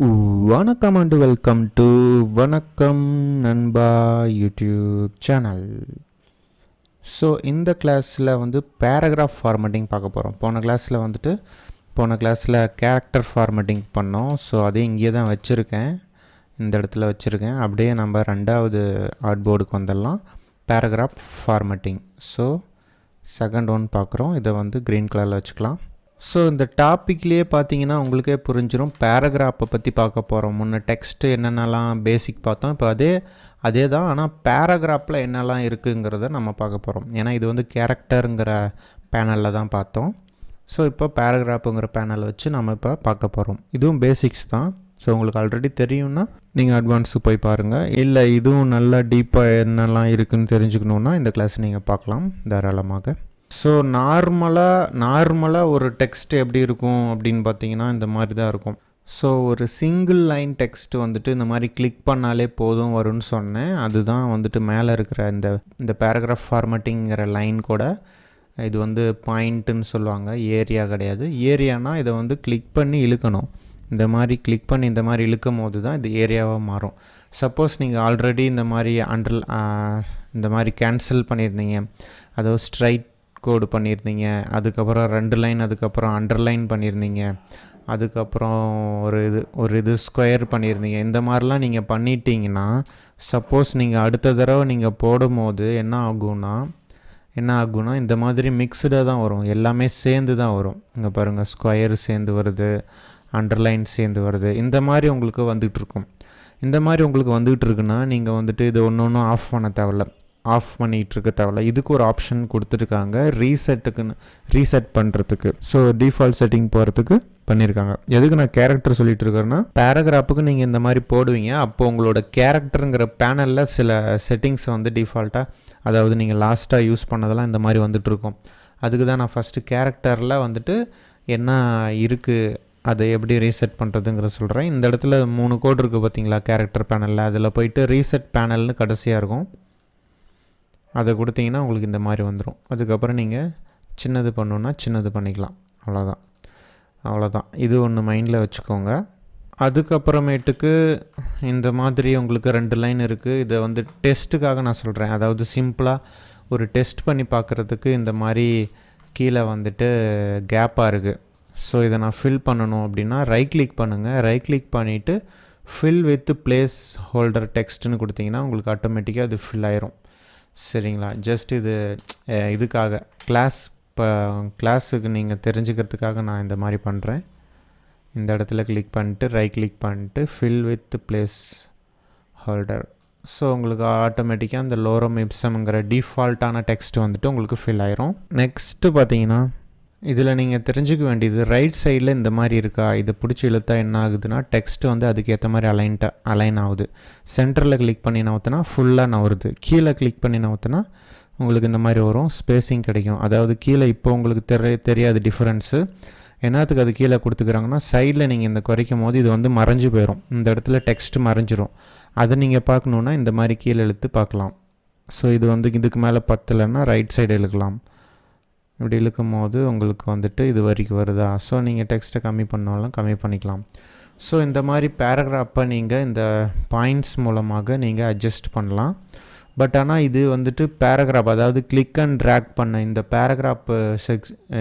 வணக்கம் and welcome to வணக்கம் நண்பா யூடியூப் சேனல். ஸோ இந்த கிளாஸில் வந்து பேராகிராஃப் ஃபார்மேட்டிங் பார்க்க போகிறோம். போன கிளாஸில் கேரக்டர் ஃபார்மேட்டிங் பண்ணோம். ஸோ அதே இங்கே தான் வச்சுருக்கேன், இந்த இடத்துல வச்சுருக்கேன். அப்படியே நம்ம ரெண்டாவது ஆர்ட் போர்டுக்கு வந்துடலாம், paragraph formatting. So second one பார்க்குறோம், இதை வந்து க்ரீன் கலரில் வச்சுக்கலாம். ஸோ இந்த டாப்பிக்லேயே பார்த்தீங்கன்னா உங்களுக்கே புரிஞ்சிடும், பேராகிராஃபை பற்றி பார்க்க போகிறோம். முன்ன டெக்ஸ்ட்டு என்னென்னலாம் பேசிக் பார்த்தோம், இப்போ அதே தான். ஆனால் பேராகிராஃபில் என்னெல்லாம் இருக்குங்கிறத நம்ம பார்க்க போகிறோம். ஏன்னா இது வந்து கேரக்டருங்கிற பேனலில் தான் பார்த்தோம். ஸோ இப்போ பேராகிராஃபுங்கிற பேனலை வச்சு நம்ம இப்போ பார்க்க போகிறோம். இதுவும் பேசிக்ஸ் தான். ஸோ உங்களுக்கு ஆல்ரெடி தெரியும்னா நீங்கள் அட்வான்ஸுக்கு போய் பாருங்கள். இல்லை இதுவும் நல்லா டீப்பாக என்னெல்லாம் இருக்குதுன்னு தெரிஞ்சுக்கணுன்னா இந்த கிளாஸ் நீங்கள் பார்க்கலாம் தாராளமாக. ஸோ நார்மலாக ஒரு டெக்ஸ்ட் எப்படி இருக்கும் அப்படின்னு பார்த்தீங்கன்னா இந்த மாதிரி தான் இருக்கும். ஸோ ஒரு சிங்கிள் லைன் டெக்ஸ்ட் வந்துட்டு இந்த மாதிரி கிளிக் பண்ணாலே போதும் வரும்னு சொன்னேன். அதுதான் வந்துட்டு மேலே இருக்கிற இந்த பேராகிராஃப் ஃபார்மேட்டிங்கிற லைன் கூட. இது வந்து பாயிண்ட்டுன்னு சொல்லுவாங்க, ஏரியா கிடையாது. ஏரியானா இதை வந்து கிளிக் பண்ணி இழுக்கணும். இந்த மாதிரி கிளிக் பண்ணி இந்த மாதிரி இழுக்கும் போது தான் இது ஏரியாவாக மாறும். சப்போஸ் நீங்கள் ஆல்ரெடி இந்த மாதிரி கேன்சல் பண்ணியிருந்தீங்க, அதாவது ஸ்ட்ரைட் கோடு பண்ணியிருந்தீங்க, அதுக்கப்புறம் 2 லைன், அதுக்கப்புறம் அண்டர்லைன் பண்ணியிருந்தீங்க, அதுக்கப்புறம் ஒரு இது ஸ்கொயர் பண்ணியிருந்தீங்க. இந்த மாதிரிலாம் நீங்கள் பண்ணிட்டீங்கன்னா சப்போஸ் நீங்கள் அடுத்த தடவை நீங்கள் போடும்போது என்ன ஆகும்னா இந்த மாதிரி மிக்ஸ்டாக தான் வரும், எல்லாமே சேர்ந்து தான் வரும். இங்கே பாருங்கள், ஸ்கொயர் சேர்ந்து வருது, அண்டர்லைன் சேர்ந்து வருது. இந்த மாதிரி உங்களுக்கு வந்துகிட்டு இருக்கும். இந்த மாதிரி உங்களுக்கு வந்துகிட்டு இருக்குன்னா நீங்கள் வந்துட்டு இது ஒன்று ஆஃப் பண்ண தேவையில்ல, ஆஃப் பண்ணிகிட்டு இருக்க தேவையில்ல. இதுக்கு ஒரு ஆப்ஷன் கொடுத்துருக்காங்க, ரீசெட் பண்ணுறதுக்கு. ஸோ டிஃபால்ட் செட்டிங் போகிறதுக்கு பண்ணியிருக்காங்க. எதுக்கு நான் கேரக்டர் சொல்லிட்டு இருக்கேன்னா, பேராகிராஃபுக்கு நீங்கள் இந்த மாதிரி போடுவீங்க, அப்போது உங்களோட கேரக்டருங்கிற பேனலில் சில செட்டிங்ஸ் வந்து டிஃபால்ட்டாக, அதாவது நீங்கள் லாஸ்ட்டாக யூஸ் பண்ணதெல்லாம் இந்த மாதிரி வந்துட்டுருக்கும். அதுக்கு தான் நான் ஃபஸ்ட்டு கேரக்டரில் வந்துட்டு என்ன இருக்குது, அதை எப்படி ரீசெட் பண்ணுறதுங்கிற சொல்கிறேன். இந்த இடத்துல 3 கோடு இருக்குது பார்த்தீங்களா கேரக்டர் பேனலில், அதில் போயிட்டு ரீசெட் பேனல்னு கடைசியாக இருக்கும், அதை கொடுத்தீங்கன்னா உங்களுக்கு இந்த மாதிரி வந்துடும். அதுக்கப்புறம் நீங்கள் சின்னது பண்ணணுன்னா சின்னது பண்ணிக்கலாம். அவ்வளோதான். இது ஒன்று மைண்டில் வச்சுக்கோங்க. அதுக்கப்புறமேட்டுக்கு இந்த மாதிரி உங்களுக்கு 2 லைன் இருக்குது. இதை வந்து டெஸ்ட்டுக்காக நான் சொல்கிறேன், அதாவது சிம்பிளாக ஒரு டெஸ்ட் பண்ணி பார்க்குறதுக்கு இந்த மாதிரி கீழே வந்துட்டு கேப்பாக இருக்குது. ஸோ இதை நான் ஃபில் பண்ணணும் அப்படின்னா ரைட் கிளிக் பண்ணுங்கள். ரைட் கிளிக் பண்ணிவிட்டு ஃபில் வித் பிளேஸ் ஹோல்டர் டெக்ஸ்ட்டுன்னு கொடுத்தீங்கன்னா உங்களுக்கு ஆட்டோமேட்டிக்காக அது ஃபில் ஆயிரும். சரிங்களா? ஜஸ்ட் இதுக்காக கிளாஸுக்கு நீங்கள் தெரிஞ்சுக்கிறதுக்காக நான் இந்த மாதிரி பண்ணுறேன். இந்த இடத்துல கிளிக் பண்ணிட்டு ரைட் கிளிக் பண்ணிட்டு fill with place holder. So உங்களுக்கு ஆட்டோமேட்டிக்காக அந்த லோரம் இப்சம்ங்கிற டிஃபால்ட்டான டெக்ஸ்ட் வந்துட்டு உங்களுக்கு ஃபில் ஆயிரும். நெக்ஸ்ட்டு பார்த்தீங்கன்னா இதில் நீங்கள் தெரிஞ்சுக்க வேண்டியது, ரைட் சைடில் இந்த மாதிரி இருக்கா, இதை பிடிச்சி இழுத்தா என்ன ஆகுதுன்னா டெக்ஸ்ட்டு வந்து அதுக்கேற்ற மாதிரி அலைன் ஆகுது. சென்டரில் கிளிக் பண்ணி நவுத்துனா ஃபுல்லாக நவருது. கீழே கிளிக் பண்ணி நவுத்துனா உங்களுக்கு இந்த மாதிரி வரும், ஸ்பேஸிங் கிடைக்கும். அதாவது கீழே இப்போ உங்களுக்கு தெரியாது டிஃப்ரென்ஸு. என்னத்துக்கு அது கீழே கொடுத்துக்கிறாங்கன்னா, சைடில் நீங்கள் இந்த குறைக்கும் போது இது வந்து மறைஞ்சு போயிடும், இந்த இடத்துல டெக்ஸ்ட்டு மறைஞ்சிரும். அதை நீங்கள் பார்க்கணுன்னா இந்த மாதிரி கீழே இழுத்து பார்க்கலாம். ஸோ இது வந்து இதுக்கு மேலே பத்தலைன்னா ரைட் சைடு இழுக்கலாம். இப்படி இழுக்கும் போது உங்களுக்கு வந்துட்டு இது வரைக்கும் வருதா. ஸோ நீங்கள் டெக்ஸ்ட்டை கம்மி பண்ணாலும் கம்மி பண்ணிக்கலாம். ஸோ இந்த மாதிரி பேராகிராஃபை நீங்கள் இந்த பாயிண்ட்ஸ் மூலமாக நீங்கள் அட்ஜஸ்ட் பண்ணலாம். பட் ஆனால் இது வந்துட்டு பேராகிராஃப், அதாவது கிளிக் அண்ட் ட்ராக் பண்ண இந்த பேராகிராஃப்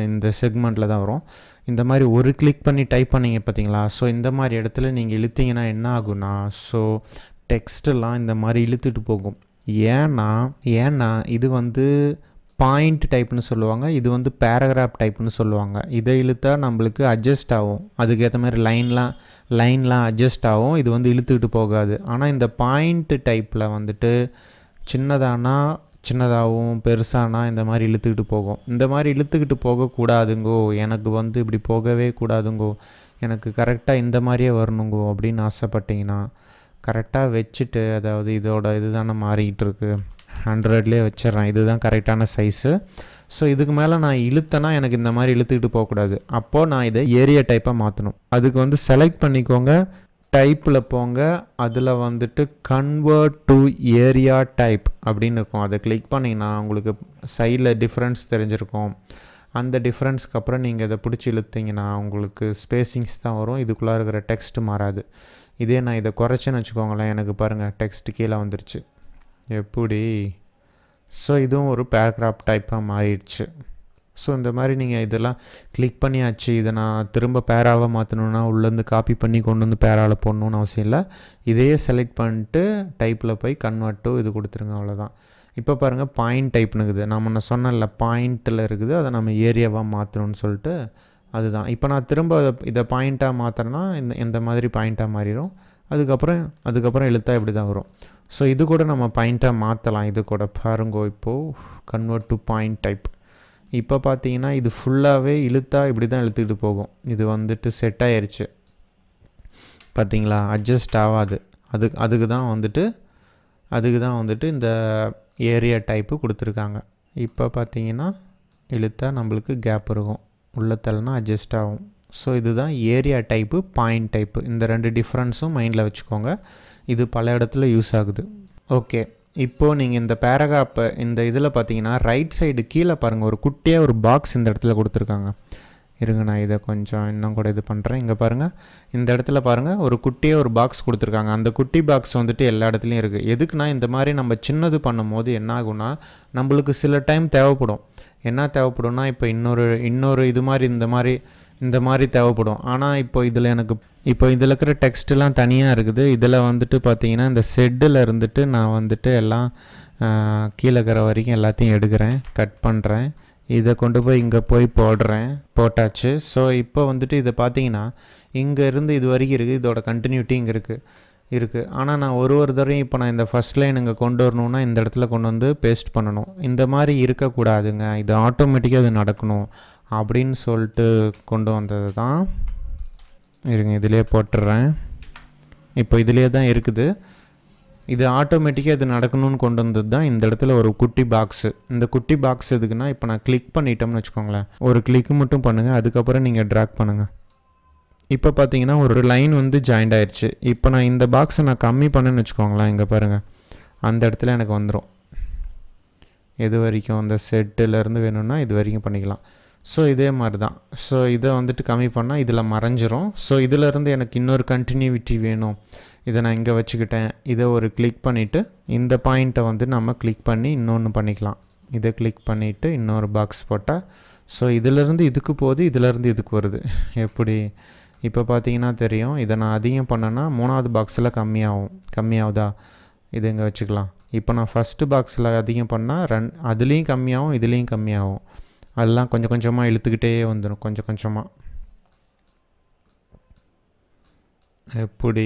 இந்த செக்மெண்ட்டில் தான் வரும். இந்த மாதிரி ஒரு கிளிக் பண்ணி டைப் பண்ணிங்க பார்த்தீங்களா. ஸோ இந்த மாதிரி இடத்துல நீங்கள் இழுத்தீங்கன்னா என்ன ஆகுனா, ஸோ டெக்ஸ்ட்டெல்லாம் இந்த மாதிரி இழுத்துட்டு போகும். ஏன்னா இது வந்து பாயிண்ட் டைப்னு சொல்லுவாங்க, இது வந்து பேராகிராஃப் டைப்னு சொல்லுவாங்க. இதை இழுத்தா நம்மளுக்கு அட்ஜஸ்ட் ஆகும், அதுக்கேற்ற மாதிரி லைன்லாம் அட்ஜஸ்ட் ஆகும். இது வந்து இழுத்துக்கிட்டு போகாது. ஆனால் இந்த பாயிண்ட் டைப்பில் வந்துட்டு சின்னதாகவும் பெருசானா இந்த மாதிரி இழுத்துக்கிட்டு போகும். இந்த மாதிரி இழுத்துக்கிட்டு போகக்கூடாதுங்கோ, எனக்கு வந்து இப்படி போகவே கூடாதுங்கோ, எனக்கு கரெக்டாக இந்த மாதிரியே வரணுங்கோ அப்படின்னு ஆசைப்பட்டிங்கன்னா கரெக்டாக வச்சுட்டு, அதாவது இது தானே மாறிக்கிட்டு இருக்குது, 100லேயே வச்சிடறேன், இதுதான் கரெக்டான சைஸு. ஸோ இதுக்கு மேலே நான் இழுத்தேன்னா எனக்கு இந்த மாதிரி இழுத்துக்கிட்டு போகக்கூடாது. அப்போது நான் இதை ஏரியா டைப்பாக மாற்றணும். அதுக்கு வந்து செலக்ட் பண்ணிக்கோங்க, டைப்பில் போங்க, அதில் வந்துட்டு கன்வெர்ட் டு ஏரியா டைப் அப்படின்னு இருக்கும். அதை கிளிக் பண்ணிங்கன்னா உங்களுக்கு சைடில் டிஃப்ரென்ஸ் தெரிஞ்சிருக்கும். அந்த டிஃப்ரென்ஸ்க்கு அப்புறம் நீங்கள் இதை பிடிச்சி இழுத்தீங்கன்னா உங்களுக்கு ஸ்பேசிங்ஸ் தான் வரும், இதுக்குள்ளே இருக்கிற டெக்ஸ்ட் மாறாது. இதே நான் இதை குறைச்சேன்னு வச்சுக்கோங்களேன், எனக்கு பாருங்கள் டெக்ஸ்ட் கீழே வந்துருச்சு. எப்படி? ஸோ இதுவும் ஒரு பேராகிராஃப் டைப்பாக மாறிடுச்சு. ஸோ இந்த மாதிரி நீங்கள் இதெல்லாம் கிளிக் பண்ணியாச்சு, இதை நான் திரும்ப பேராவாக மாற்றணுன்னா உள்ளேருந்து காப்பி பண்ணி கொண்டு வந்து பேராவில் போடணுன்னு அவசியம் இல்லை. இதையே செலக்ட் பண்ணிட்டு டைப்பில் போய் கன்வெர்ட் டு இது கொடுத்துருங்க, அவ்வளோதான். இப்போ பாருங்கள் பாயிண்ட் டைப்னு இருக்குது. நான் முன்ன சொன்னல பாயிண்ட்டில் இருக்குது, அதை நம்ம ஏரியாவாக மாற்றணும்னு சொல்லிட்டு அதுதான். இப்போ நான் திரும்ப இதை பாயிண்ட்டாக மாற்றினா இந்த மாதிரி பாயிண்ட்டாக மாறிடும். அதுக்கப்புறம் எழுத்தா இப்படி தான் வரும். ஸோ இது கூட நம்ம பாயிண்ட்டாக மாற்றலாம். இது கூட பாருங்கோ, இப்போது கன்வெர்ட் டு பாயிண்ட் டைப். இப்போ பார்த்தீங்கன்னா இது ஃபுல்லாகவே இழுத்தா இப்படி தான் இழுத்துக்கிட்டு போகும். இது வந்துட்டு செட் ஆயிடுச்சு பார்த்தீங்களா, அட்ஜஸ்ட் ஆகாது. அதுக்கு தான் வந்துட்டு இந்த ஏரியா டைப்பு கொடுத்துருக்காங்க. இப்போ பார்த்தீங்கன்னா இழுத்தா நம்மளுக்கு கேப் இருக்கும், உள்ளத்தலனா அட்ஜஸ்ட் ஆகும். ஸோ இதுதான் ஏரியா டைப்பு, பாயிண்ட் டைப்பு. இந்த 2 டிஃப்ரென்ஸும் மைண்டில் வச்சுக்கோங்க. இது பல இடத்துல யூஸ் ஆகுது. ஓகே, இப்போது நீங்கள் இந்த பேராகிராஃபை இந்த இதில் பார்த்தீங்கன்னா ரைட் சைடு கீழே பாருங்கள், ஒரு குட்டியாக ஒரு பாக்ஸ் இந்த இடத்துல கொடுத்துருக்காங்க. இருங்க, நான் இதை கொஞ்சம் இன்னும் கூட இது பண்ணுறேன். இங்கே பாருங்கள், இந்த இடத்துல பாருங்கள் ஒரு குட்டியாக ஒரு பாக்ஸ் கொடுத்துருக்காங்க. அந்த குட்டி பாக்ஸ் வந்துட்டு எல்லா இடத்துலையும் இருக்குது. எதுக்குன்னா இந்த மாதிரி நம்ம சின்னது பண்ணும் போது என்ன ஆகும்னா, நம்மளுக்கு சில டைம் தேவைப்படும். என்ன தேவைப்படும்னா, இப்போ இன்னொரு இது மாதிரி இந்த மாதிரி தேவைப்படும். ஆனால் இப்போ இதில் இருக்கிற டெக்ஸ்ட்லாம் தனியாக இருக்குது. இதில் வந்துட்டு பார்த்தீங்கன்னா இந்த செட்டில் இருந்துட்டு நான் வந்துட்டு எல்லாம் கீழே இருக்கிற வரைக்கும் எல்லாத்தையும் எடுக்கிறேன், கட் பண்ணுறேன், இதை கொண்டு போய் இங்கே போட்டாச்சு. ஸோ இப்போ வந்துட்டு இதை பார்த்தீங்கன்னா இங்கே இருந்து இது வரைக்கும் இருக்குது, இதோட கண்டினியூட்டி இங்கே இருக்குது. ஆனால் நான் ஒரு தடவையும் இப்போ நான் இந்த ஃபஸ்ட் லைன் இங்கே கொண்டு வரணுன்னா இந்த இடத்துல கொண்டு வந்து பேஸ்ட் பண்ணணும். இந்த மாதிரி இருக்கக்கூடாதுங்க, இது ஆட்டோமேட்டிக்காக அது நடக்கணும் அப்படின்னு சொல்லிட்டு கொண்டு வந்தது தான். இருங்க, இதிலே போட்டுடுறேன். இப்போ இதிலே தான் இருக்குது. இது ஆட்டோமேட்டிக்காக இது நடக்கணும்னு கொண்டு வந்தது தான் இந்த இடத்துல ஒரு குட்டி பாக்ஸு. இந்த குட்டி பாக்ஸ் எதுக்குன்னா, இப்போ நான் கிளிக் பண்ணிட்டோம்னு வச்சுக்கோங்களேன், ஒரு கிளிக் மட்டும் பண்ணுங்கள், அதுக்கப்புறம் நீங்கள் ட்ராக் பண்ணுங்கள். இப்போ பார்த்தீங்கன்னா ஒரு லைன் வந்து ஜாயிண்ட் ஆயிடுச்சு. இப்போ நான் இந்த பாக்ஸை நான் கம்மி பண்ணேன்னு வச்சுக்கோங்களேன், இங்கே பாருங்கள் அந்த இடத்துல எனக்கு வந்துடும். எது வரைக்கும் அந்த செட்டிலேருந்து வேணும்னா இது வரைக்கும் பண்ணிக்கலாம். ஸோ இதே மாதிரி தான். ஸோ இதை வந்துட்டு கம்மி பண்ணால் இதில் மறைஞ்சிரும். ஸோ இதிலேருந்து எனக்கு இன்னொரு கண்டினியூட்டி வேணும், இதை நான் இங்கே வச்சுக்கிட்டேன். இதை ஒரு கிளிக் பண்ணிவிட்டு இந்த பாயிண்ட்டை வந்து நம்ம கிளிக் பண்ணி இன்னொன்று பண்ணிக்கலாம். இதை கிளிக் பண்ணிவிட்டு இன்னொரு பாக்ஸ் போட்டால் ஸோ இதிலேருந்து இதுக்கு போகுது, இதிலேருந்து இதுக்கு வருது. எப்படி? இப்போ பார்த்தீங்கன்னா தெரியும். இதை நான் அதிகம் பண்ணேன்னா 3வது பாக்ஸில் கம்மியாகுதா, இது இங்கே வச்சுக்கலாம். இப்போ நான் ஃபஸ்ட்டு பாக்ஸில் அதிகம் பண்ணால் அதுலேயும் கம்மியாகும், இதுலேயும் கம்மியாகும். அதெல்லாம் கொஞ்சம் கொஞ்சமாக இழுத்துக்கிட்டே வந்துடும், கொஞ்சம் கொஞ்சமாக. எப்படி?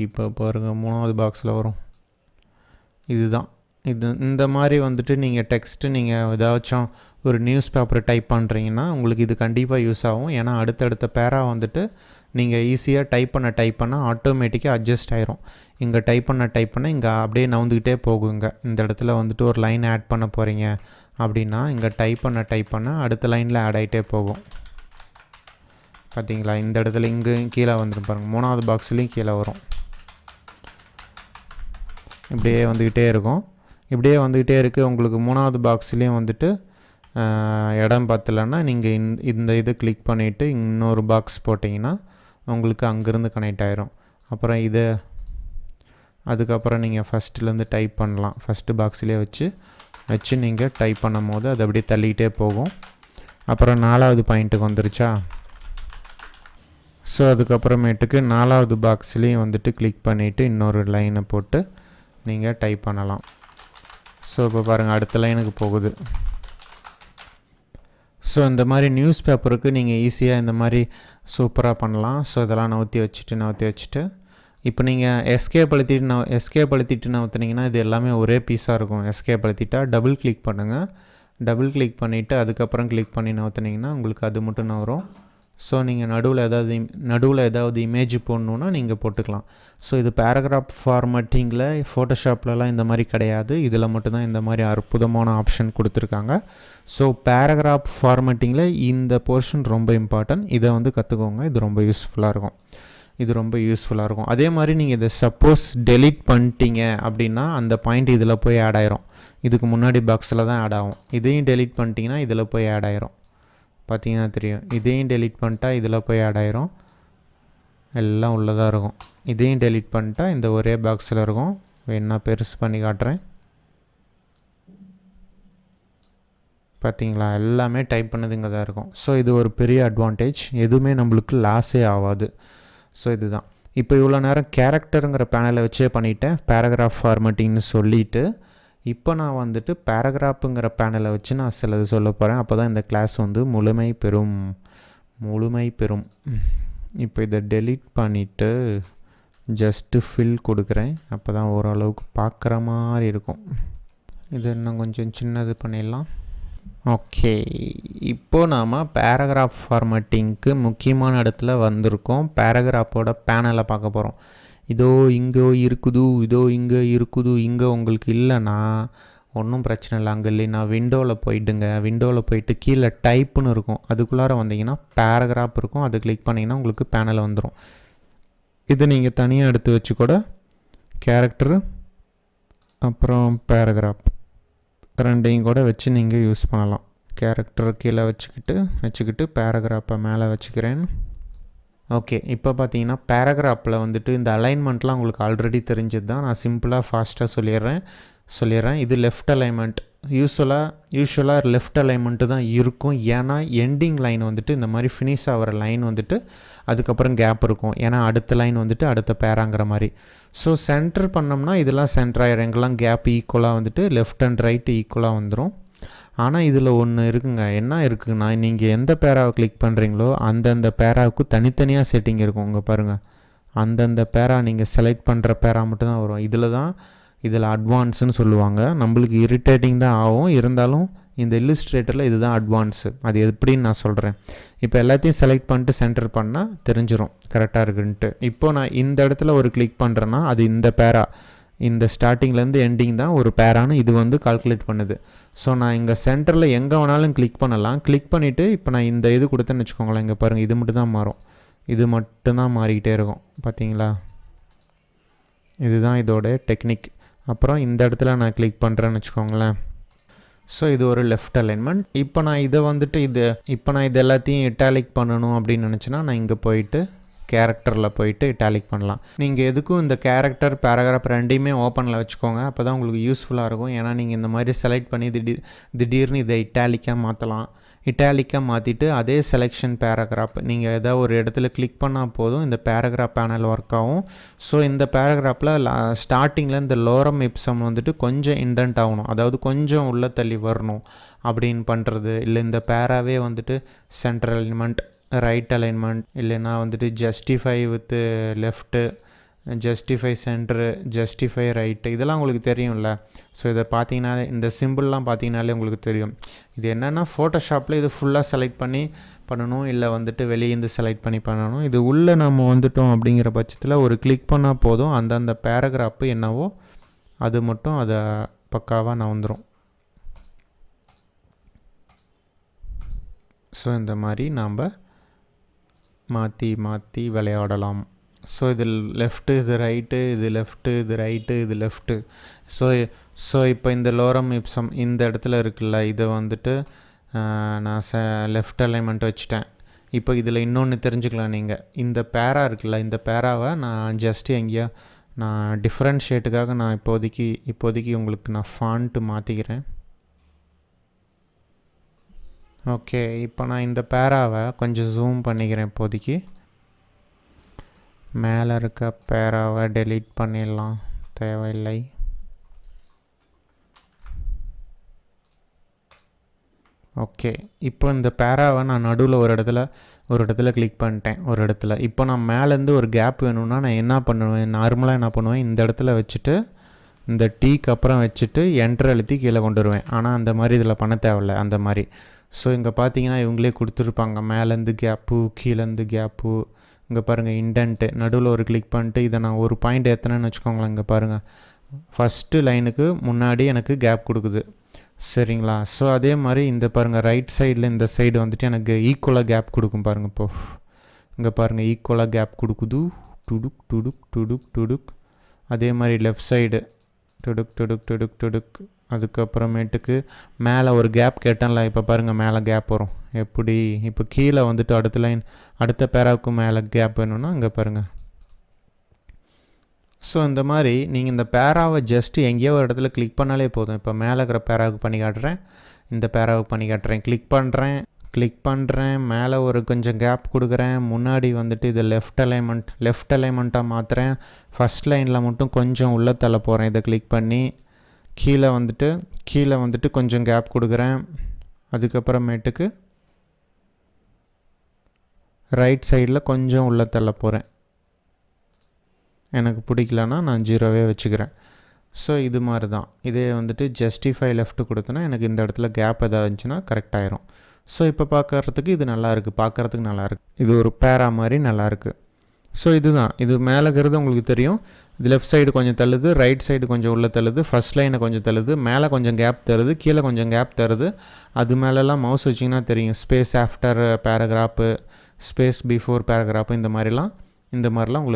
இப்போ பாருங்கள் 3வது பாக்ஸில் வரும். இதுதான் இந்த மாதிரி வந்துட்டு நீங்கள் டெக்ஸ்ட்டு நீங்கள் ஏதாச்சும் ஒரு நியூஸ் பேப்பரை டைப் பண்ணுறீங்கன்னா உங்களுக்கு இது கண்டிப்பாக யூஸ் ஆகும். ஏன்னா அடுத்தடுத்த பேரா வந்துட்டு நீங்கள் ஈஸியாக டைப் பண்ண ஆட்டோமேட்டிக்காக அட்ஜஸ்ட் ஆயிரும். இங்கே டைப் பண்ண இங்கே அப்படியே நவுந்துக்கிட்டே போகுங்க. இந்த இடத்துல வந்துட்டு ஒரு லைன் ஆட் பண்ண போகிறீங்க அப்படின்னா இங்கே டைப் பண்ண அடுத்த லைனில் ஆட் ஆகிட்டே போகும். பார்த்தீங்களா? இந்த இடத்துல இங்கே கீழே வந்துடும் பாருங்கள், 3வது பாக்ஸ்லேயும் கீழே வரும். இப்படியே வந்துக்கிட்டே இருக்குது. உங்களுக்கு 3வது பாக்ஸ்லேயும் வந்துட்டு இடம் பத்தலைன்னா நீங்கள் இந்த இதை கிளிக் பண்ணிவிட்டு இன்னொரு பாக்ஸ் போட்டிங்கன்னா உங்களுக்கு அங்கேருந்து கனெக்ட் ஆகிரும். அப்புறம் அதுக்கப்புறம் நீங்கள் ஃபஸ்ட்லேருந்து டைப் பண்ணலாம். ஃபஸ்ட்டு பாக்ஸ்லேயே வச்சு நீங்கள் டைப் பண்ணும் போது அது அப்படியே தள்ளிக்கிட்டே போகும். அப்புறம் 4வது பாயிண்ட்டுக்கு வந்துருச்சா? ஸோ அதுக்கப்புறமேட்டுக்கு 4வது பாக்ஸ்லேயும் வந்துட்டு கிளிக் பண்ணிவிட்டு இன்னொரு லைனை போட்டு நீங்கள் டைப் பண்ணலாம். ஸோ இப்போ பாருங்கள் அடுத்த லைனுக்கு போகுது. ஸோ இந்த மாதிரி நியூஸ் பேப்பருக்கு நீங்கள் ஈஸியாக இந்த மாதிரி சூப்பராக பண்ணலாம். ஸோ இதெல்லாம் நவுத்தி வச்சுட்டு இப்போ நீங்கள் எஸ்கேப் அழுத்திட்டு நவுத்துனீங்கன்னா இது எல்லாமே ஒரே பீஸாக இருக்கும். எஸ்கேப் அழுத்திட்டா டபுள் கிளிக் பண்ணுங்கள். டபுள் கிளிக் பண்ணிவிட்டு அதுக்கப்புறம் கிளிக் பண்ணி நவுத்துனீங்கன்னா உங்களுக்கு அது மட்டும் வரும். ஸோ நீங்கள் நடுவில் ஏதாவது இமேஜ் போடணுன்னா நீங்கள் போட்டுக்கலாம். ஸோ இது பேராகிராஃப் ஃபார்மேட்டிங்கில் ஃபோட்டோஷாப்லலாம் இந்த மாதிரி கிடையாது. இதில் மட்டும்தான் இந்த மாதிரி அற்புதமான ஆப்ஷன் கொடுத்துருக்காங்க. ஸோ பேராகிராஃப் ஃபார்மேட்டிங்கில் இந்த போர்ஷன் ரொம்ப இம்பார்ட்டன்ட். இதை வந்து கற்றுக்கோங்க, இது ரொம்ப யூஸ்ஃபுல்லாக இருக்கும். இது ரொம்ப யூஸ்ஃபுல்லாக இருக்கும். அதே மாதிரி நீங்கள் இதை சப்போஸ் டெலீட் பண்ணிட்டீங்க அப்படின்னா அந்த பாயிண்ட் இதில் போய் ஆட் ஆயிரும். இதுக்கு முன்னாடி பாக்ஸில் தான் ஆட் ஆகும். இதையும் டெலீட் பண்ணிட்டீங்கன்னா இதில் போய் ஆட் ஆயிரும். பார்த்தீங்கன்னா தெரியும். இதையும் டெலீட் பண்ணிட்டா இதில் போய் ஆட் ஆயிரும். எல்லாம் உள்ளதாக இருக்கும். இதையும் டெலீட் பண்ணிட்டா இந்த ஒரே பாக்ஸில் இருக்கும். வேணா பெருசு பண்ணி காட்டுறேன். பார்த்தீங்களா, எல்லாமே டைப் பண்ணதுங்க தான் இருக்கும். ஸோ இது ஒரு பெரிய அட்வான்டேஜ். எதுவுமே நம்மளுக்கு லாஸே ஆகாது. ஸோ இதுதான். இப்போ இவ்வளோ நேரம் கேரக்டருங்கிற பேனலை வச்சே பண்ணிவிட்டேன். பேராகிராஃப் ஃபார்மேட்டிங்னு சொல்லிவிட்டு இப்போ நான் வந்துட்டு பேராகிராஃபுங்கிற பேனலை வச்சு நான் சிலது சொல்ல போகிறேன். அப்போ தான் இந்த கிளாஸ் வந்து முழுமை பெறும். இப்போ இதை டெலீட் பண்ணிவிட்டு ஜஸ்ட்டு ஃபில் கொடுக்குறேன். அப்போ தான் ஓரளவுக்கு பார்க்குற மாதிரி இருக்கும். இது இன்னும் கொஞ்சம் சின்னது பண்ணிடலாம். ஓகே, இப்போது நாம் பேராகிராஃப் ஃபார்மேட்டிங்க்கு முக்கியமான இடத்துல வந்திருக்கோம். பேராகிராஃபோட பேனலை பார்க்க போகிறோம். இதோ இங்கே இருக்குது, இங்கே உங்களுக்கு இல்லைன்னா ஒன்றும் பிரச்சனை இல்லை. அங்கே இல்லைன்னா விண்டோவில் போயிட்டுங்க. விண்டோவில் போயிட்டு கீழே டைப்புன்னு இருக்கும். அதுக்குள்ளார வந்தீங்கன்னா பேராகிராஃப் இருக்கும். அது கிளிக் பண்ணிங்கன்னா உங்களுக்கு பேனல் வந்துடும். இது நீங்கள் தனியாக எடுத்து வச்சு கூட கேரக்டரு அப்புறம் பேராகிராஃப் ரெண்டையும் கூட வச்சு நீங்கள் யூஸ் பண்ணலாம். கேரக்டர் கீழே வச்சுக்கிட்டு பேராகிராஃபை மேலே வச்சுக்கிறேன். ஓகே, இப்போ பார்த்தீங்கன்னா பேராகிராஃபில் வந்துட்டு இந்த அலைன்மெண்ட்லாம் உங்களுக்கு ஆல்ரெடி தெரிஞ்சது தான். நான் சிம்பிளாக ஃபாஸ்ட்டாக சொல்லிடுறேன். இது லெஃப்ட் அலைன்மெண்ட். யூஸ்வலாக லெஃப்ட் அலைன்மெண்ட்டு தான் இருக்கும். ஏன்னா எண்டிங் லைன் வந்துட்டு இந்த மாதிரி ஃபினிஷ் ஆகிற லைன் வந்துட்டு அதுக்கப்புறம் கேப் இருக்கும். ஏன்னா அடுத்த லைன் வந்துட்டு அடுத்த பேராங்கிற மாதிரி. ஸோ சென்டர் பண்ணோம்னா இதெல்லாம் சென்டர் ஆகிடும். எங்கெல்லாம் கேப் ஈக்குவலாக வந்துட்டு லெஃப்ட் அண்ட் ரைட்டு ஈக்குவலாக வந்துடும். ஆனால் இதில் ஒன்று இருக்குங்க. என்ன இருக்குன்னா, நீங்கள் எந்த பேராவை கிளிக் பண்ணுறீங்களோ அந்தந்த பேராவுக்கு தனித்தனியாக செட்டிங் இருக்கும். உங்கள் பாருங்கள், அந்தந்த பேரா நீங்கள் செலக்ட் பண்ணுற பேரா மட்டும்தான் வரும். இதில் அட்வான்ஸுன்னு சொல்லுவாங்க. நம்மளுக்கு இரிட்டேட்டிங் தான் ஆகும். இருந்தாலும் இந்த இல்லுஸ்ட்ரேட்டரில் இதுதான் அட்வான்ஸு. அது எப்படின்னு நான் சொல்கிறேன். இப்போ எல்லாத்தையும் செலக்ட் பண்ணிட்டு சென்டர் பண்ணால் தெரிஞ்சிடும் கரெக்டாக இருக்குன்ட்டு. இப்போ நான் இந்த இடத்துல ஒரு கிளிக் பண்ணுறேன்னா அது இந்த பேரா, இந்த ஸ்டார்டிங்லேருந்து எண்டிங் தான் ஒரு பேரான்னு இது வந்து கால்குலேட் பண்ணுது. ஸோ நான் இங்கே சென்டரில் எங்கே வேணாலும் கிளிக் பண்ணலாம். கிளிக் பண்ணிவிட்டு இப்போ நான் இந்த இது கொடுத்தேன்னு வச்சுக்கோங்களேன். இங்கே பாருங்கள், இது மட்டும் தான் மாறும். இது மட்டும்தான் மாறிக்கிட்டே இருக்கும். பார்த்தீங்களா, இதுதான் இதோட டெக்னிக். அப்புறம் இந்த இடத்துல நான் கிளிக் பண்ணுறேன்னு வச்சுக்கோங்களேன். ஸோ இது ஒரு லெஃப்ட் அலைன்மெண்ட். இப்போ நான் இது எல்லாத்தையும் இட்டாலிக் பண்ணணும் அப்படின்னு நினச்சின்னா நான் இங்கே போயிட்டு கேரக்டரில் போயிட்டு இட்டாலிக் பண்ணலாம். நீங்கள் எதுக்கும் இந்த கேரக்டர் பேராகிராஃப் ரெண்டையுமே ஓப்பனில் வச்சுக்கோங்க. அப்போ தான் உங்களுக்கு யூஸ்ஃபுல்லாக இருக்கும். ஏன்னா நீங்கள் இந்த மாதிரி செலக்ட் பண்ணி திடீர்னு இதை இட்டாலிக்காக மாற்றலாம். இட்டாலிக்காக மாற்றிட்டு அதே செலெக்ஷன் பேராகிராஃப் நீங்கள் ஏதாவது ஒரு இடத்துல கிளிக் பண்ணால் போதும், இந்த பேராகிராஃப் பேனல் ஒர்க் ஆகும். ஸோ இந்த பேராகிராஃபில் ஸ்டார்டிங்கில் இந்த லோரம் இப்சம் வந்துட்டு கொஞ்சம் இண்டென்ட் ஆகணும், அதாவது கொஞ்சம் உள்ள தள்ளி வரணும் அப்படின்னு பண்ணுறது. இல்லை இந்த பேராவே வந்துட்டு சென்ட்ரல் அலைன்மெண்ட், ரைட் அலைன்மெண்ட், இல்லைன்னா வந்துட்டு justify with left, justify centre, justify right, இதெல்லாம் உங்களுக்கு தெரியும்ல. ஸோ இதை பார்த்தீங்கன்னாலே, இந்த சிம்பிள்லாம் பார்த்தீங்கனாலே உங்களுக்கு தெரியும். இது என்னென்னா ஃபோட்டோஷாப்பில் இது ஃபுல்லாக செலக்ட் பண்ணி பண்ணணும், இல்லை வந்துட்டு வெளியேந்து செலக்ட் பண்ணி பண்ணணும். இது உள்ளே நம்ம வந்துட்டோம் அப்படிங்கிற பட்சத்தில் ஒரு கிளிக் பண்ணால் போதும், அந்தந்த பேராகிராஃபு என்னவோ அது மட்டும் அதை பக்காவாக நான் வந்துடும். ஸோ இந்த மாதிரி நாம் மாற்றி விளையாடலாம். ஸோ இது லெஃப்ட்டு, இது ரைட்டு, இது லெஃப்ட்டு, இது ரைட்டு, இது லெஃப்ட்டு. ஸோ இப்போ இந்த லோரம் இப்சம் இந்த இடத்துல இருக்குல்ல, இதை வந்துட்டு நான் லெஃப்ட் அலைன்மெண்ட் வச்சுட்டேன். இப்போ இதில் இன்னொன்று தெரிஞ்சுக்கலாம். நீங்கள் இந்த பேரா இருக்குல்ல, இந்த பேராவை நான் ஜஸ்ட்டு எங்கேயா நான் டிஃப்ரென்ஷியேட்டுக்காக நான் இப்போதைக்கு உங்களுக்கு நான் ஃபாண்ட்டு மாற்றிக்கிறேன். ஓகே, இப்போ நான் இந்த பேராவை கொஞ்சம் ஜூம் பண்ணிக்கிறேன். இப்போதைக்கு மேலே இருக்க பேராவை டெலீட் பண்ணிடலாம், தேவையில்லை. ஓகே, இப்போ இந்த பேராவை நான் நடுவில் ஒரு இடத்துல கிளிக் பண்ணிட்டேன். ஒரு இடத்துல இப்போ நான் மேலேருந்து ஒரு கேப் வேணும்னா நான் என்ன பண்ணுவேன், நார்மலாக என்ன பண்ணுவேன், இந்த இடத்துல வச்சுட்டு இந்த டீக்கு அப்புறம் வச்சுட்டு என்ட்ரு அழுத்தி கீழே கொண்டு வருவேன். ஆனால் அந்த மாதிரி இதில் பண்ண தேவையில்லை அந்த மாதிரி. ஸோ இங்கே பார்த்தீங்கன்னா இவங்களே கொடுத்துருப்பாங்க, மேலேருந்து கேப்பு, கீழேருந்து கேப்பு. இங்கே பாருங்கள் இண்டென்ட்டு, நடுவில் ஒரு கிளிக் பண்ணிட்டு இதை நான் ஒரு பாயிண்ட் ஏற்றினேன்னு வச்சுக்கோங்களேன். இங்கே பாருங்கள், ஃபஸ்ட்டு லைனுக்கு முன்னாடி எனக்கு கேப் கொடுக்குது, சரிங்களா. ஸோ அதே மாதிரி இந்த பாருங்கள் ரைட் சைடில் இந்த சைடு வந்துட்டு எனக்கு ஈக்குவலாக கேப் கொடுக்கும் பாருங்கள். இங்கே பாருங்கள் ஈக்குவலாக கேப் கொடுக்குது. டுடுக் டுடுக் டுடுக் டுடுக். அதே மாதிரி லெஃப்ட் சைடு டுடுக் டுடுக் டுடுக் டுடுக். அதுக்கப்புறமேட்டுக்கு மேலே ஒரு கேப் கேட்டேன்ல, இப்போ பாருங்கள் மேலே கேப் வரும். எப்படி இப்போ கீழே வந்துட்டு அடுத்த லைன் அடுத்த பேராவுக்கு மேலே கேப் வேணும்னா இங்கே பாருங்கள். ஸோ இந்த மாதிரி நீங்கள் இந்த பேராவை ஜஸ்ட்டு எங்கேயோ ஒரு இடத்துல கிளிக் பண்ணாலே போதும். இப்போ மேலே இருக்கிற பேராவுக்கு பண்ணி காட்டுறேன், இந்த பேராவுக்கு பண்ணி காட்டுறேன். கிளிக் பண்ணுறேன், மேலே ஒரு கொஞ்சம் கேப் கொடுக்குறேன். முன்னாடி வந்துட்டு இதை லெஃப்ட் அலைன்மெண்ட்டாக மாற்றுறேன். ஃபஸ்ட் லைனில் மட்டும் கொஞ்சம் உள்ள தள்ள போகிறேன். இதை கிளிக் பண்ணி கீழே வந்துட்டு கொஞ்சம் கேப் கொடுக்குறேன். அதுக்கப்புறமேட்டுக்கு ரைட் சைடில் கொஞ்சம் உள்ள தள்ள போகிறேன். எனக்கு பிடிக்கலன்னா நான் 0வே வச்சுக்கிறேன். ஸோ இது மாதிரி தான். இதே வந்துட்டு ஜஸ்டிஃபை லெஃப்ட் கொடுத்தனா எனக்கு இந்த இடத்துல கேப் எதாவது இருந்துச்சுன்னா கரெக்டாயிரும். ஸோ இப்போ பார்க்குறதுக்கு இது நல்லாயிருக்கு, பார்க்குறதுக்கு நல்லாயிருக்கு. இது ஒரு பேரா மாதிரி நல்லாயிருக்கு. ஸோ இதுதான், இது மேலேங்கிறது உங்களுக்கு தெரியும். இது லெஃப்ட் சைடு கொஞ்சம் தள்ளுது, ரைட் சைடு கொஞ்சம் உள்ள தள்ளுது, ஃபஸ்ட் லைனை கொஞ்சம் தள்ளுது, மேலே கொஞ்சம் கேப் தருது, கீழே கொஞ்சம் கேப் தருது. அது மேலெலாம் மவுஸ் வச்சிங்கன்னா தெரியும், space after paragraph, space before paragraph, இந்த மாதிரிலாம்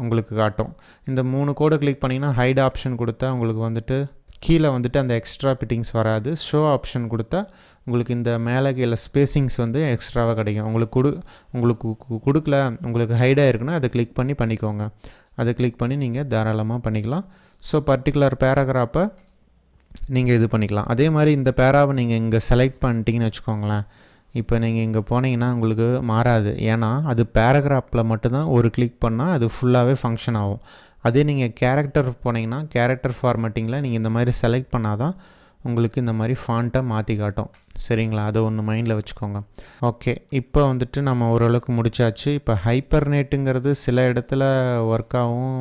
உங்களுக்கு காட்டும். இந்த 3 கோடை கிளிக் பண்ணிங்கன்னா ஹைட் ஆப்ஷன் கொடுத்தா உங்களுக்கு வந்துட்டு கீழே வந்துட்டு அந்த எக்ஸ்ட்ரா ஃபிட்டிங்ஸ் வராது. ஷோ ஆப்ஷன் கொடுத்தா உங்களுக்கு இந்த மேலே கீழே ஸ்பேசிங்ஸ் வந்து எக்ஸ்ட்ராவாக கிடைக்கும். உங்களுக்கு கொடுக்கல, உங்களுக்கு ஹைடாக இருக்குன்னா அதை கிளிக் பண்ணிக்கோங்க. அதை கிளிக் பண்ணி நீங்கள் தாராளமாக பண்ணிக்கலாம். ஸோ பர்டிகுலர் பேராகிராஃபை நீங்கள் இது பண்ணிக்கலாம். அதே மாதிரி இந்த பேராவை நீங்கள் இங்கே செலக்ட் பண்ணிட்டீங்கன்னு வச்சுக்கோங்களேன். இப்போ நீங்கள் இங்கே போனீங்கன்னா உங்களுக்கு மாறாது. ஏன்னா அது பேராகிராஃபில் மட்டும்தான் ஒரு கிளிக் பண்ணால் அது ஃபுல்லாகவே ஃபங்க்ஷன் ஆகும். அதே நீங்கள் கேரக்டர் போனீங்கன்னா கேரக்டர் ஃபார்மேட்டிங்கில் நீங்கள் இந்த மாதிரி செலக்ட் பண்ணால் தான் உங்களுக்கு இந்த மாதிரி ஃபாண்ட்டை மாற்றி காட்டும். சரிங்களா? அதை ஒன்று மைண்டில் வச்சுக்கோங்க. ஓகே, இப்போ வந்துட்டு நம்ம ஓரளவுக்கு முடிச்சாச்சு. இப்போ ஹைப்பர்நேட்டுங்கிறது சில இடத்துல ஒர்க் ஆகும்,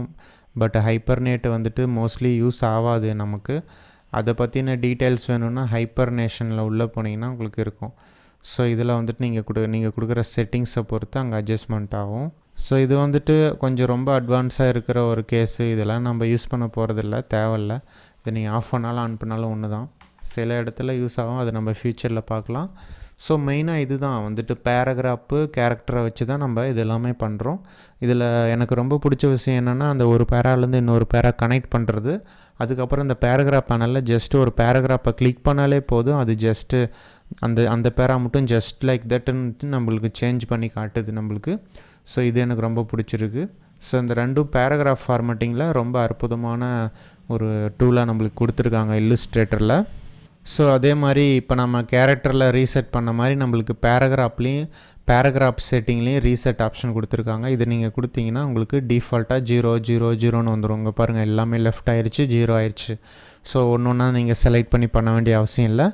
பட் ஹைப்பர்நேட்டு வந்துட்டு மோஸ்ட்லி யூஸ் ஆகாது நமக்கு. அதை பற்றின டீட்டெயில்ஸ் வேணும்னா ஹைப்பர்நேஷனில் உள்ளே போனீங்கன்னா உங்களுக்கு இருக்கும். ஸோ இதில் வந்துட்டு நீங்கள் கொடுக்குற செட்டிங்ஸை பொறுத்து அங்கே அட்ஜஸ்ட்மெண்ட் ஆகும். ஸோ இது வந்துட்டு கொஞ்சம் ரொம்ப அட்வான்ஸாக இருக்கிற ஒரு கேஸு. இதெல்லாம் நம்ம யூஸ் பண்ண போகிறதில்ல, தேவையில்லை. இதை நீங்கள் ஆஃப் பண்ணாலும் ஆன் பண்ணாலும் ஒன்று தான். சில இடத்துல யூஸ் ஆகும், அதை நம்ம ஃப்யூச்சரில் பார்க்கலாம். ஸோ மெயினாக இது தான் வந்துட்டு பேராகிராஃபு கேரக்டரை வச்சு தான் நம்ம இது எல்லாமே பண்ணுறோம். இதில் எனக்கு ரொம்ப பிடிச்ச விஷயம் என்னென்னா, அந்த ஒரு பேராலேருந்து இன்னொரு பேரா கனெக்ட் பண்ணுறது. அதுக்கப்புறம் இந்த பேராகிராஃப் பேனலில் ஜஸ்ட்டு ஒரு பேராகிராஃபை கிளிக் பண்ணாலே போதும், அது ஜஸ்ட்டு அந்த பேரா மட்டும் ஜஸ்ட் லைக் தட்டுன்ட்டு நம்மளுக்கு சேஞ்ச் பண்ணி காட்டுது நம்மளுக்கு. ஸோ இது எனக்கு ரொம்ப பிடிச்சிருக்கு. ஸோ இந்த ரெண்டும் பேராகிராஃப் ஃபார்மேட்டிங்கில் ரொம்ப அற்புதமான ஒரு டூலாக நம்மளுக்கு கொடுத்துருக்காங்க இல்லுஸ்ட்ரேட்டரில். ஸோ அதே மாதிரி இப்போ நம்ம கேரக்டரில் ரீசெட் பண்ண மாதிரி நம்மளுக்கு பேராகிராஃப் செட்டிங்லேயும் ரீசெட் ஆப்ஷன் கொடுத்துருக்காங்க. இதை நீங்கள் கொடுத்தீங்கன்னா உங்களுக்கு டிஃபால்ட்டாக 0 வந்துடும். இங்கே பாருங்கள், எல்லாமே லெஃப்ட் ஆயிடுச்சு, 0 ஆயிடுச்சு. ஸோ ஒன்றா நீங்கள் செலக்ட் பண்ண வேண்டிய அவசியம் இல்லை.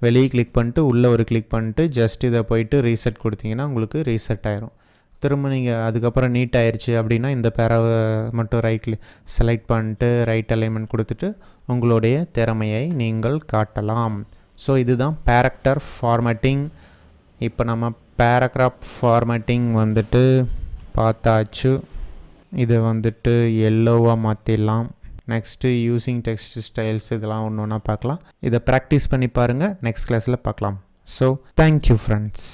வெளியே கிளிக் பண்ணிட்டு உள்ளே ஒரு கிளிக் பண்ணிட்டு ஜஸ்ட் இதை போயிட்டு ரீசெட் கொடுத்தீங்கன்னா உங்களுக்கு ரீசெட் ஆயிரும். திரும்ப நீங்கள் அதுக்கப்புறம் நீட் ஆயிடுச்சு அப்படின்னா இந்த பேராவை மட்டும் செலக்ட் பண்ணிட்டு ரைட் அலைன்மெண்ட் கொடுத்துட்டு உங்களுடைய திறமையை நீங்கள் காட்டலாம். ஸோ இதுதான் கேரக்டர் ஃபார்மேட்டிங். இப்போ நம்ம பேராகிராஃப் ஃபார்மேட்டிங் வந்துட்டு பார்த்தாச்சு. இதை வந்துட்டு எல்லோவாக மாற்றிடலாம். நெக்ஸ்ட்டு யூஸிங் டெக்ஸ்ட் ஸ்டைல்ஸ், இதெல்லாம் ஒன்று பார்க்கலாம். இதை ப்ராக்டிஸ் பண்ணி பாருங்கள். நெக்ஸ்ட் கிளாஸில் பார்க்கலாம். So thank you friends.